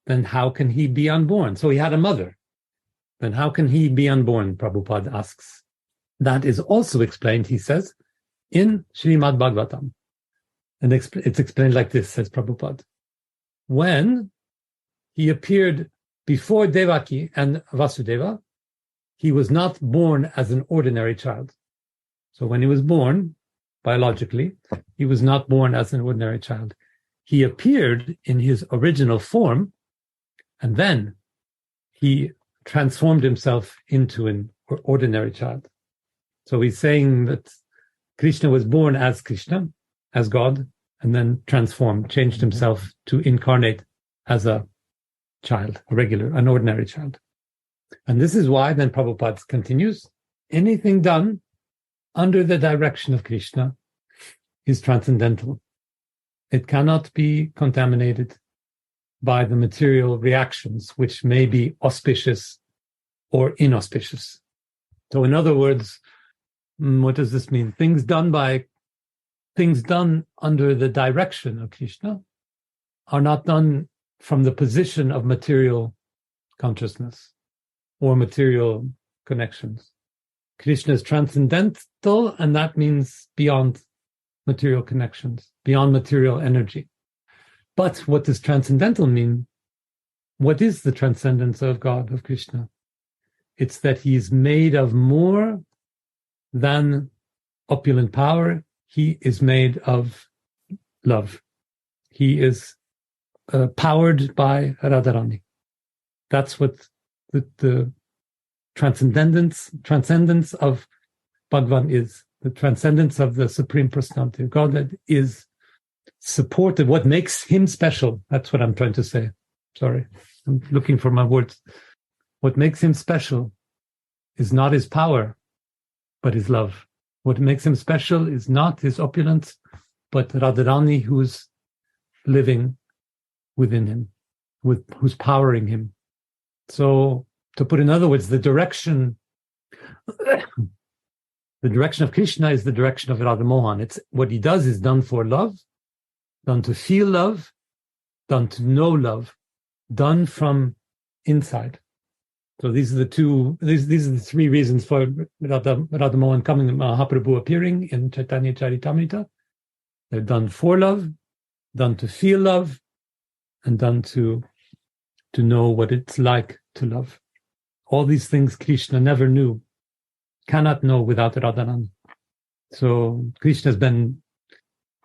then how can he be unborn? So he had a mother. Then how can he be unborn? Prabhupada asks. That is also explained, he says, in Srimad Bhagavatam. And it's explained like this, says Prabhupada. When he appeared before Devaki and Vasudeva, he was not born as an ordinary child. So when he was born, biologically, he was not born as an ordinary child. He appeared in his original form, and then he transformed himself into an ordinary child. So he's saying that Krishna was born as Krishna, as God, and then transformed, changed himself to incarnate as a child, an ordinary child. And this is why, then Prabhupada continues, anything done under the direction of Krishna is transcendental. It cannot be contaminated by the material reactions, which may be auspicious or inauspicious. So in other words, what does this mean? Things done under the direction of Krishna are not done from the position of material consciousness or material connections. Krishna is transcendental, and that means beyond material connections, beyond material energy. But what does transcendental mean? What is the transcendence of God, of Krishna? It's that he is made of more than opulent power. He is made of love. He is powered by Radharani. That's what the transcendence of Bhagavan is. The transcendence of the Supreme Personality of God that is supported. What makes him special? That's what I'm trying to say. Sorry, I'm looking for my words. What makes him special is not his power, but his love. What makes him special is not his opulence, but Radharani, who's living within him, who's powering him. So, to put in other words, the direction of Krishna is the direction of Radha Mohan. It's what he does is done for love, done to feel love, done to know love, done from inside. So these are the three reasons for Radha Mohan coming, Mahaprabhu appearing in Chaitanya Charitamrita. They're done for love, done to feel love, and done to know what it's like to love. All these things Krishna never knew, cannot know without Radharani. So Krishna has been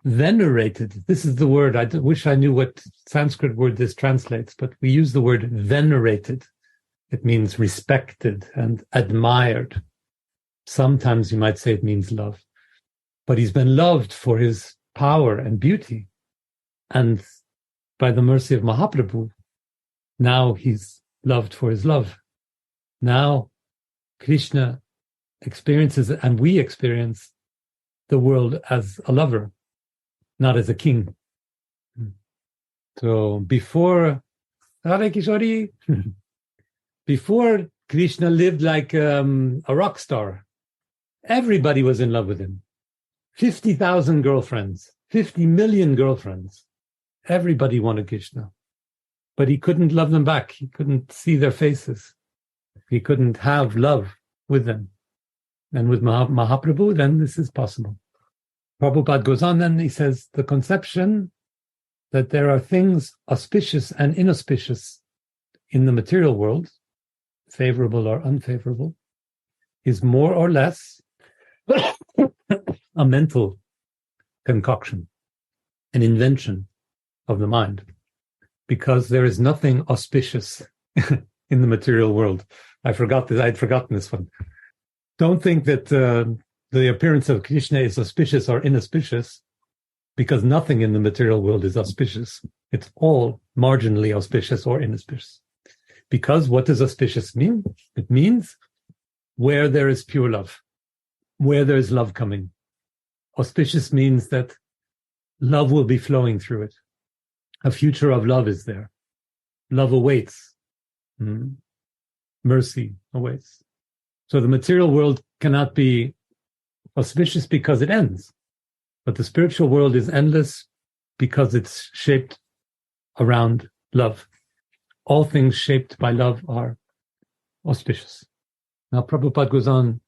venerated. This is the word. I wish I knew what Sanskrit word this translates, but we use the word venerated. It means respected and admired. Sometimes you might say it means love. But he's been loved for his power and beauty. And by the mercy of Mahaprabhu, now he's loved for his love. Now Krishna experiences, and we experience the world as a lover, not as a king. So before Hare Kishori, before Krishna lived like a rock star, everybody was in love with him. 50,000 girlfriends, 50 million girlfriends. Everybody wanted Krishna. But he couldn't love them back. He couldn't see their faces. He couldn't have love with them. And with Mahaprabhu, then this is possible. Prabhupada goes on, then he says, the conception that there are things auspicious and inauspicious in the material world, favorable or unfavorable, is more or less a mental concoction, an invention of the mind, because there is nothing auspicious in the material world. I'd forgotten this one. Don't think that the appearance of Krishna is auspicious or inauspicious, because nothing in the material world is auspicious. It's all marginally auspicious or inauspicious. Because what does auspicious mean? It means where there is pure love, where there is love coming. Auspicious means that love will be flowing through it. A future of love is there. Love awaits. Mercy awaits. So the material world cannot be auspicious because it ends. But the spiritual world is endless because it's shaped around love. All things shaped by love are auspicious. Now Prabhupada goes on,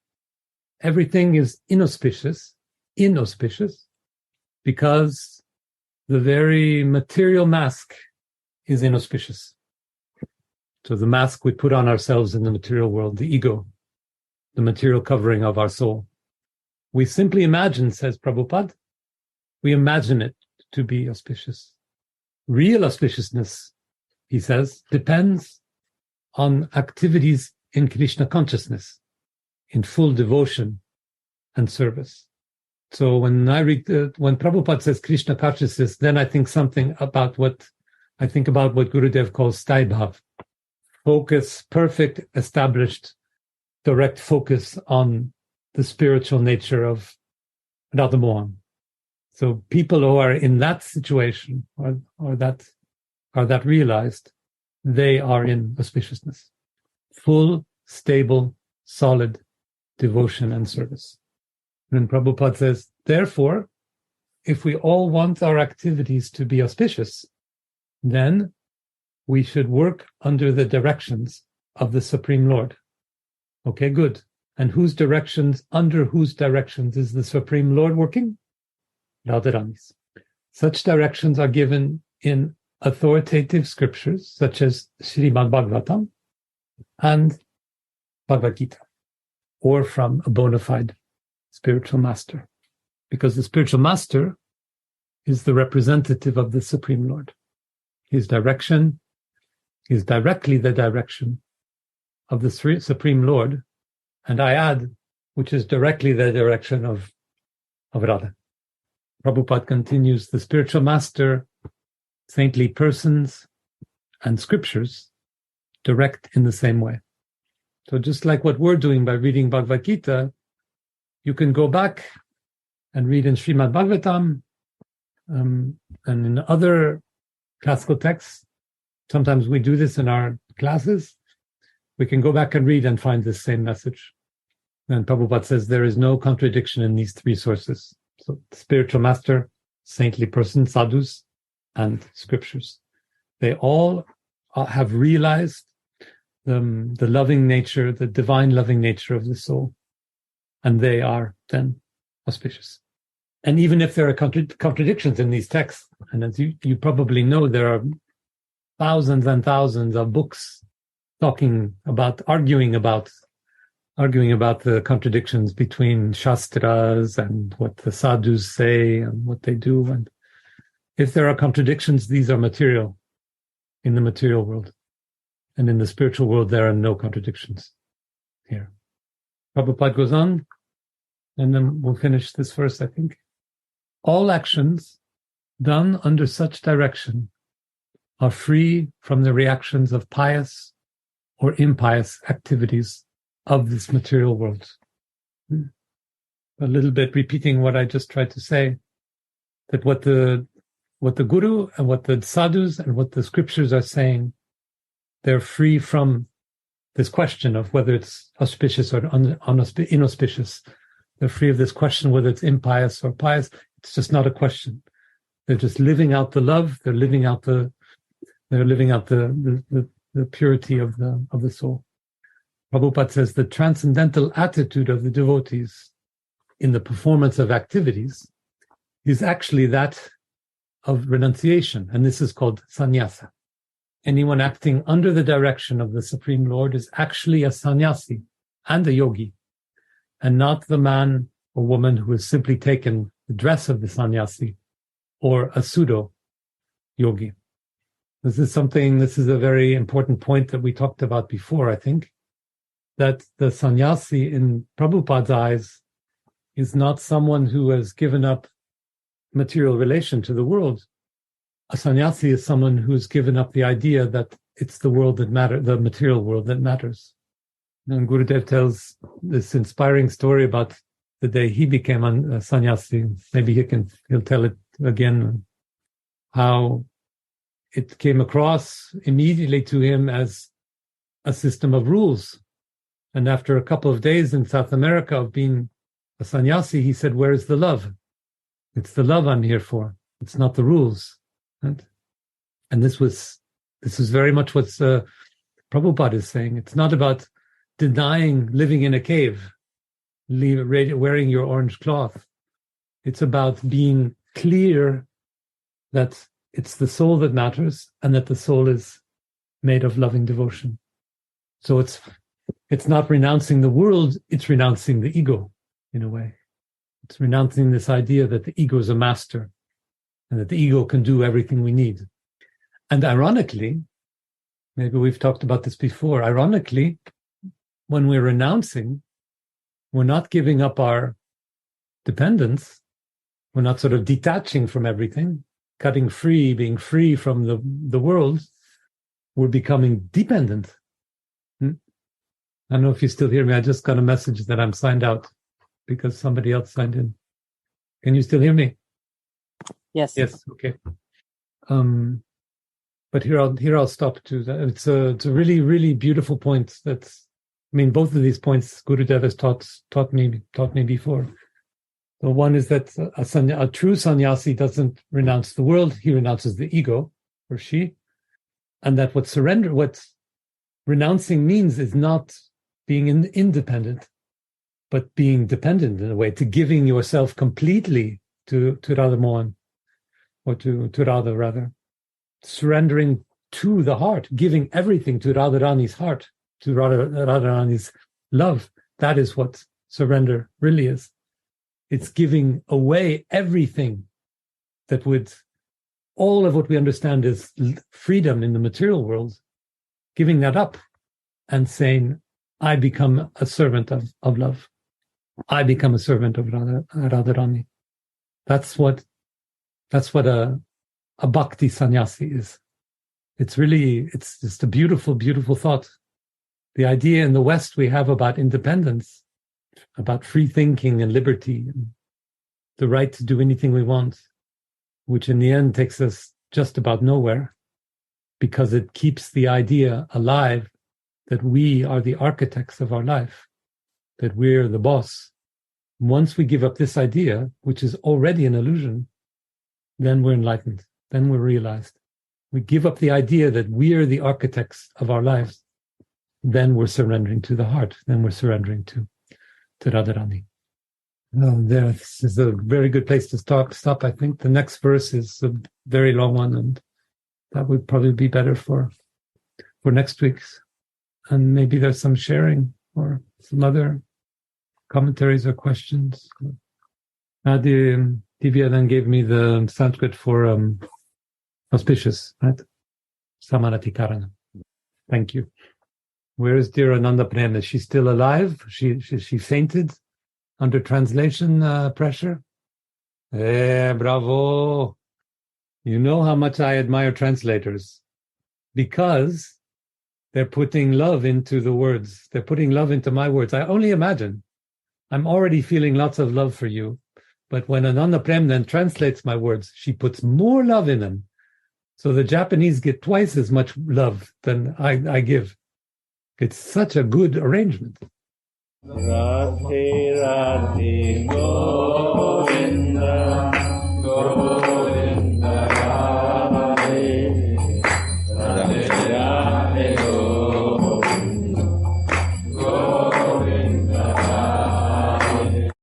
everything is inauspicious, because the very material mask is inauspicious. So the mask we put on ourselves in the material world, the ego, the material covering of our soul. We simply imagine, says Prabhupada, we imagine it to be auspicious. Real auspiciousness, he says, depends on activities in Krishna consciousness, in full devotion and service. So when I read, when Prabhupada says Krishna consciousness, then I think about what Gurudev calls Staibhav. Focus, perfect, established, direct focus on the spiritual nature of Radha Mohan. So people who are in that situation or that realized, they are in auspiciousness. Full, stable, solid devotion and service. And Prabhupada says, therefore, if we all want our activities to be auspicious, then we should work under the directions of the Supreme Lord. Okay, good. And under whose directions is the Supreme Lord working? Radharani's. Such directions are given in authoritative scriptures, such as Srimad Bhagavatam and Bhagavad Gita, or from a bona fide spiritual master. Because the spiritual master is the representative of the Supreme Lord. His direction is directly the direction of the Supreme Lord, and I add, which is directly the direction of Radha. Prabhupada continues, the spiritual master, saintly persons, and scriptures direct in the same way. So just like what we're doing by reading Bhagavad Gita, you can go back and read in Srimad Bhagavatam and in other classical texts. Sometimes we do this in our classes. We can go back and read and find this same message. And Prabhupada says there is no contradiction in these three sources. So spiritual master, saintly person, sadhus, and scriptures. They all have realized the loving nature, the divine loving nature of the soul. And they are then auspicious. And even if there are contradictions in these texts, and as you probably know, there are thousands and thousands of books arguing about the contradictions between Shastras and what the sadhus say and what they do. And if there are contradictions, these are material in the material world. And in the spiritual world, there are no contradictions here. Prabhupada goes on, and then we'll finish this verse, I think. All actions done under such direction are free from the reactions of pious or impious activities of this material world. A little bit repeating what I just tried to say, that what the Guru and what the sadhus and what the scriptures are saying, they're free from this question of whether it's auspicious or inauspicious. They're free of this question whether it's impious or pious. It's just not a question. They're just living out the love. They're living out the purity of the soul. Prabhupada says the transcendental attitude of the devotees in the performance of activities is actually that of renunciation, and this is called sannyasa. Anyone acting under the direction of the Supreme Lord is actually a sannyasi and a yogi, and not the man or woman who has simply taken the dress of the sannyasi or a pseudo yogi. This is a very important point that we talked about before, I think, that the sannyasi in Prabhupada's eyes is not someone who has given up material relation to the world. A sannyasi is someone who's given up the idea that it's the world that matters, the material world that matters. And Gurudev tells this inspiring story about the day he became a sannyasi. Maybe he'll tell it again, how it came across immediately to him as a system of rules. And after a couple of days in South America of being a sannyasi, he said, "Where is the love? It's the love I'm here for. It's not the rules." Right? And this is very much what Prabhupada is saying. It's not about denying living in a cave, wearing your orange cloth. It's about being clear that it's the soul that matters and that the soul is made of loving devotion. So it's not renouncing the world, it's renouncing the ego in a way. It's renouncing this idea that the ego is a master and that the ego can do everything we need. And ironically, maybe we've talked about this before. Ironically, when we're renouncing, we're not giving up our dependence. We're not sort of detaching from everything, cutting free, being free from the world. We're becoming dependent. I don't know if you still hear me. I just got a message that I'm signed out because somebody else signed in. Can you still hear me? Yes. Yes. Okay. But here I'll stop too. It's a really, really beautiful point. Both of these points Gurudev has taught me before. So one is that a true sannyasi doesn't renounce the world; he renounces the ego, or she, and that what renouncing means is not being independent, but being dependent in a way, to giving yourself completely to Radha Mohan, or to Radha rather, surrendering to the heart, giving everything to Radharani's heart, to Radharani's love. That is what surrender really is. It's giving away everything that would, all of what we understand is freedom in the material world, giving that up and saying, I become a servant of love. I become a servant of Radharani. That's what a bhakti sannyasi is. It's just a beautiful, beautiful thought. The idea in the West we have about independence, about free thinking and liberty, and the right to do anything we want, which in the end takes us just about nowhere, because it keeps the idea alive that we are the architects of our life, that we're the boss. Once we give up this idea, which is already an illusion, then we're enlightened, then we're realized. We give up the idea that we're the architects of our lives, then we're surrendering to the heart, then we're surrendering to Radharani. This is a very good place to stop. I think the next verse is a very long one, and that would probably be better for next week's. And maybe there's some sharing or some other commentaries or questions. Divya then gave me the Sanskrit for auspicious, right? Samanati Karana. Thank you. Where is dear Ananda Prem? Is she still alive? She fainted under translation pressure? Bravo. You know how much I admire translators, because they're putting love into the words. They're putting love into my words. I only imagine. I'm already feeling lots of love for you. But when Ananda Prem then translates my words, she puts more love in them. So the Japanese get twice as much love than I give. It's such a good arrangement. Radhe Radhe Go.